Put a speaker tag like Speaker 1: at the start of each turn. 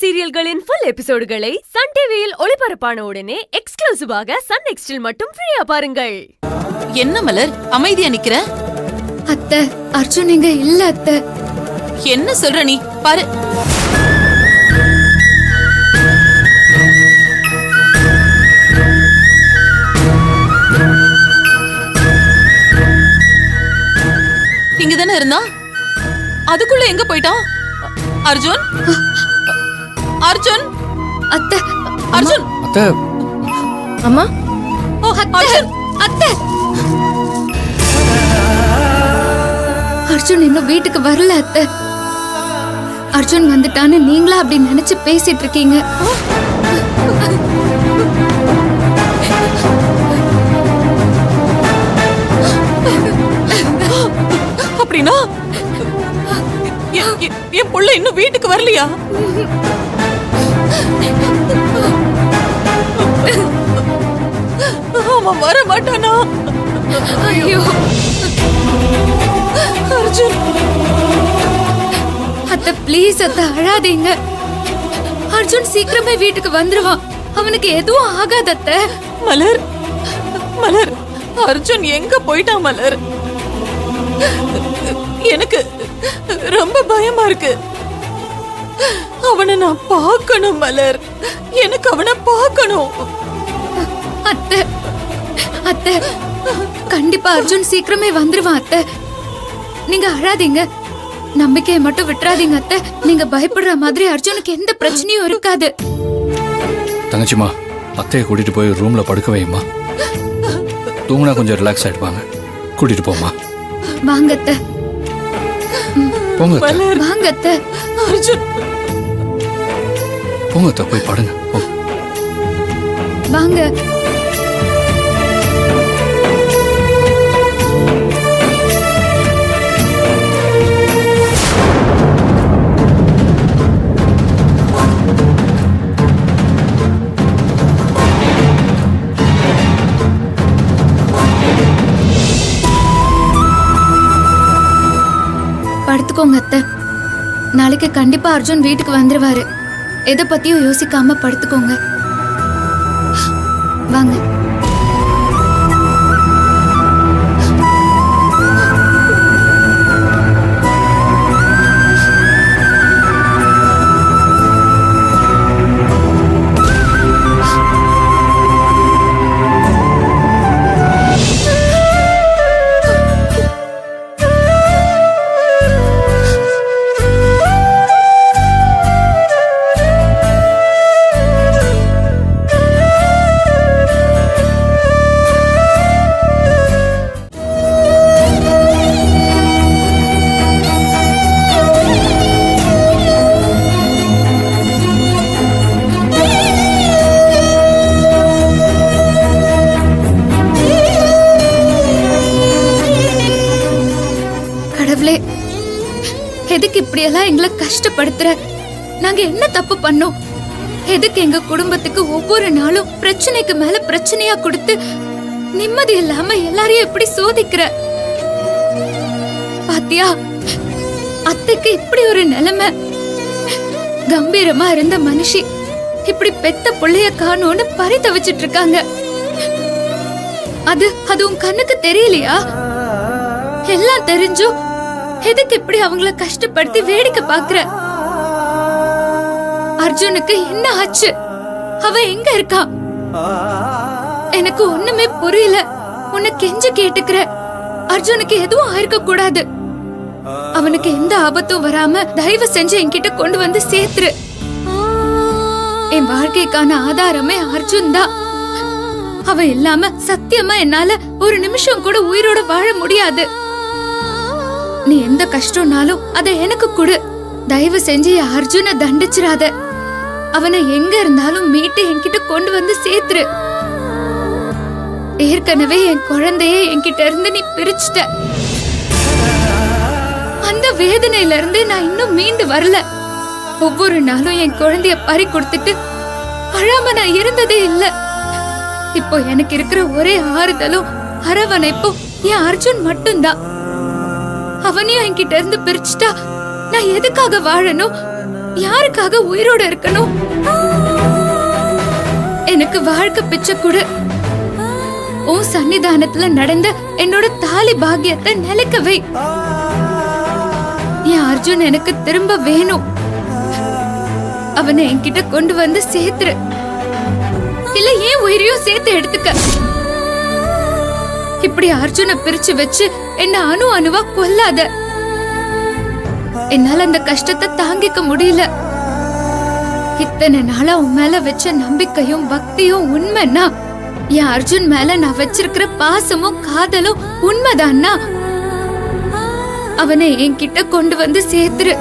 Speaker 1: சீரியல்களின் full எபிசோடுகளை Sun டிவியில் ஒளிபரப்பான உடனே எக்ஸ்க்ளூசிவாக சன் நெக்ஸ்டில் மட்டும் ஃப்ரீயா பாருங்கள்.
Speaker 2: என்ன மலர் அமைதியா நிக்கிற?
Speaker 3: அத்தை, அர்ஜுன் இங்க இல்ல அத்தை.
Speaker 2: என்ன சொல்ற நீ? பாரு, இங்கதானே இருந்தா, அதுக்குள்ள எங்க போயிட்டான்? அர்ஜுன், அர்ஜுன்,
Speaker 3: அத்தை,
Speaker 2: அர்ஜுன்,
Speaker 4: அத்தை,
Speaker 3: அம்மா,
Speaker 2: அர்ஜுன்,
Speaker 3: அத்தை. அர்ஜுன் இன்னும் வீட்டுக்கு வரல அத்தை. அர்ஜுன் வந்துட்டான்னு நீங்களா அப்படி நினைச்சு பேசிட்டு இருக்கீங்க.
Speaker 2: அப்படின்னா என் புள்ள இன்னும் வீட்டுக்கு வரலையா? அவன் வர மாட்டானா?
Speaker 3: ஐயோ
Speaker 2: அர்ஜுன்,
Speaker 3: அத்தை ப்ளீஸ் அத்தை, அழாதீங்க. அர்ஜுன் சீக்கிரமே வீட்டுக்கு வந்துருவான். அவனுக்கு எதுவும் ஆகாத அத்தை.
Speaker 2: மலர், மலர், அர்ஜுன் எங்க போயிட்டான் மலர்? எனக்கு ரொம்ப பயமா இருக்கு. அவனை நான் பார்க்கணும் மலர், எனக்கு அவனை பார்க்கணும்.
Speaker 3: அத்தை, அத்தை, கண்டிப்பா அர்ஜுன் சீக்கிரமே வந்துருவான் அத்தை. நீங்க அழாதீங்க, நம்பிக்கையை மட்டும் விட்டுறாதீங்க அத்தை. நீங்க பயப்படுற மாதிரி அர்ஜுனுக்கு எந்த பிரச்சனையும் இருக்காது.
Speaker 4: தங்கச்சிமா, அத்தையை கூட்டிட்டு போய் ரூம்ல படுக்க வையுமா. தூங்குனா கொஞ்சம் ரிலாக்ஸ் ஆயிடுவாங்க. கூட்டிட்டு போமா.
Speaker 3: வாங்க அத்தை,
Speaker 4: போங்க அத்தை.
Speaker 3: வாங்க அத்தை.
Speaker 2: அர்ஜுன்,
Speaker 4: போங்க அத்தை, போய் படுங்க.
Speaker 3: வாங்க. படுத்துக்கோங்க அத்தை. நாளைக்கு கண்டிப்பா அர்ஜுன் வீட்டுக்கு வந்துருவாரு. எதை பத்தியும் யோசிக்காம படுத்துக்கோங்க. வாங்க. எதுக்கு இப்படி எல்லாம் எங்களை கஷ்டப்படுத்துற? நாங்க என்ன தப்பு பண்ணோம்? எதுக்கு எங்க குடும்பத்துக்கு ஒவ்வொரு நாளும் பிரச்சனைக்கு மேல பிரச்சனையா கொடுத்து நிம்மதி இல்லாம எல்லாரையும் எப்படி சோதிக்கிற? பாத்தியா, அத்தைக்கு இப்படி ஒரு நிலைமை. கம்பீரமா இருந்த மனுஷி இப்படி பெத்த புள்ளைய காணோன்னு பரிதவிச்சிட்டு இருக்காங்க. அது உன் கண்ணுக்கு தெரியலையா? எல்லாம் தெரிஞ்சும் எதுக்கு இப்படி அவங்கள கஷ்டப்படுத்தி வேடிக்கை பாக்குற? அர்ஜுனுக்கு என்ன ஆச்சு? அவன் எங்க இருக்கான்? எனக்கு ஒண்ணுமே புரியல. உன்னை கெஞ்ச கேட்டுக்கிற. அர்ஜுனுக்கு எதுவும் ஆயிருக்க கூடாது. அவனுக்கு எந்த ஆபத்தும் வராம தயவு செஞ்சு என்கிட்ட கொண்டு வந்து சேர்த்துரு. என் வாழ்க்கைக்கான ஆதாரமே அர்ஜுன் தான். அவன் இல்லாம சத்தியமா என்னால ஒரு நிமிஷம் கூட உயிரோட வாழ முடியாது. நீ எந்த கஷ்டம்னாலும் அதை எனக்கு கொடு. தயவு செஞ்சு அர்ஜுனை தண்டிச்சிராத. அவனை எங்க இருந்தாலும் மீட்டு என்கிட்ட கொண்டு வந்து சேர்த்துரு. ஏற்கனவே என் குழந்தைய என்கிட்ட இருந்து நீ பிரிச்சுட்ட. அந்த வேதனையில இருந்து நான் இன்னும் மீண்டு வரல. ஒவ்வொரு நாளும் என் குழந்தைய பறி கொடுத்துட்டு அழாம நான் இருந்ததே இல்ல. இப்போ எனக்கு இருக்கிற ஒரே ஆறுதலும் அரவணைப்பும் என் அர்ஜுன் மட்டும்தான். அவனையும் என்கிட்ட இருந்து பிரிச்சுட்டா நான் எதுக்காக வாழணும்? யாருக்காக உயிரோட இருக்கணும்? எனக்கு வாழ்க்கை பிச்சை கொடு. உன் சன்னிதானத்துல நடந்த என்னோட தாலி பாக்கியத்தை நிலைக்க வை. என் அர்ஜுன் எனக்கு திரும்ப வேணும். அவனை என்கிட்ட கொண்டு வந்து சேர்த்துரு. இல்ல ஏன் உயிரையும் சேர்த்து எடுத்துக்க. இப்படி அர்ஜுனை பிரிச்சு வச்சு என்ன அணு அணுவா கொல்லாத. என்னால அந்த கஷ்டத்தை தாங்கிக்க முடியல. இத்தனை நாளா உன் மேல வச்ச நம்பிக்கையும் பக்தியும் உண்மைன்னா, என் அர்ஜுன் மேல நான் வச்சிருக்கிற பாசமும் காதலும் உண்மைதான்னா அவனை என்கிட்ட கொண்டு வந்து சேர்த்துரு.